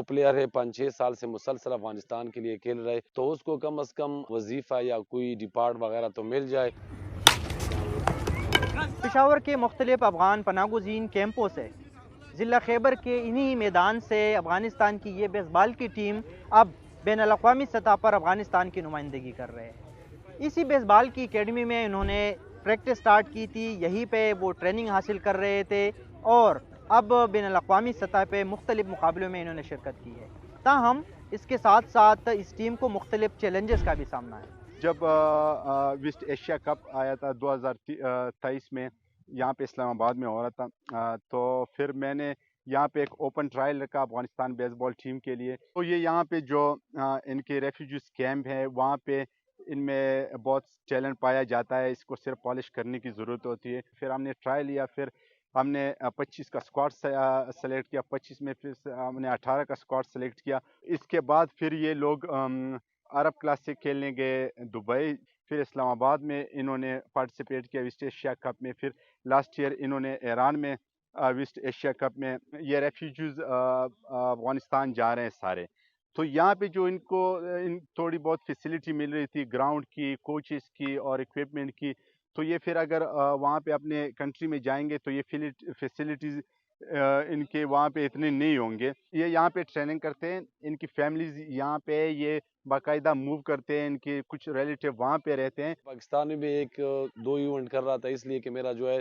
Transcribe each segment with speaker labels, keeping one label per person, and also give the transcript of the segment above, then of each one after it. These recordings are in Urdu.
Speaker 1: جو پلیئر ہے 5-6 سال سے مسلسل افغانستان کے لیے کھیل رہے تو اس کو کم از کم وظیفہ یا کوئی ڈپارٹ وغیرہ تو مل جائے۔
Speaker 2: پشاور کے مختلف افغان پناہ گزین کیمپوں سے ضلع خیبر کے انہی میدان سے افغانستان کی یہ بیس بال کی ٹیم اب بین الاقوامی سطح پر افغانستان کی نمائندگی کر رہے ہیں۔ اسی بیس بال کی اکیڈمی میں انہوں نے پریکٹس سٹارٹ کی تھی، یہیں پہ وہ ٹریننگ حاصل کر رہے تھے اور اب بین الاقوامی سطح پہ مختلف مقابلوں میں انہوں نے شرکت کی ہے۔ تاہم اس کے ساتھ ساتھ اس ٹیم کو مختلف چیلنجز کا بھی سامنا ہے۔
Speaker 3: جب ویسٹ ایشیا کپ آیا تھا 2023 میں یہاں پہ اسلام آباد میں ہو رہا تھا، تو پھر میں نے یہاں پہ ایک اوپن ٹرائل رکھا افغانستان بیس بال ٹیم کے لیے۔ تو یہ یہاں پہ جو ان کے ریفیوجیز کیمپ ہے وہاں پہ ان میں بہت ٹیلنٹ پایا جاتا ہے، اس کو صرف پالش کرنے کی ضرورت ہوتی ہے۔ پھر ہم نے ٹرائی لیا، پھر ہم نے 25 کا اسکواڈ سلیکٹ کیا، 25 میں پھر ہم نے 18 کا اسکواڈ سلیکٹ کیا۔ اس کے بعد پھر یہ لوگ عرب کلاسک کھیلنے گئے دبئی، پھر اسلام آباد میں انہوں نے پارٹیسپیٹ کیا ویسٹ ایشیا کپ میں، پھر لاسٹ ایئر انہوں نے ایران میں ویسٹ ایشیا کپ میں۔ یہ ریفیوجیز افغانستان جا رہے ہیں سارے، تو یہاں پہ جو ان کو تھوڑی بہت فیسلٹی مل رہی تھی گراؤنڈ کی، کوچز کی اور اکوپمنٹ کی، تو یہ پھر اگر وہاں پہ اپنے کنٹری میں جائیں گے تو یہ فیسلٹیز ان کے وہاں پہ اتنے نہیں ہوں گے۔ یہ یہاں پہ ٹریننگ کرتے ہیں، ان کی فیملیز یہاں پہ یہ باقاعدہ موو کرتے ہیں، ان کے کچھ ریلیٹیو وہاں پہ رہتے ہیں۔
Speaker 1: پاکستان میں بھی 1-2 ایونٹ کر رہا تھا، اس لیے کہ میرا جو ہے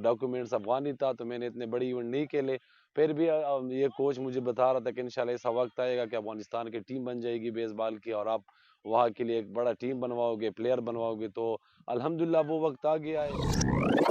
Speaker 1: ڈاکومنٹس افغانی تھا تو میں نے اتنے بڑی ایونٹ نہیں کھیلے۔ پھر بھی یہ کوچ مجھے بتا رہا تھا کہ انشاءاللہ ایسا وقت آئے گا کہ افغانستان کی ٹیم بن جائے گی بیس بال کی اور آپ وہاں کے لیے ایک بڑا ٹیم بنواؤ گے، پلیئر بنواؤ گے، تو الحمدللہ وہ وقت آ گیا ہے۔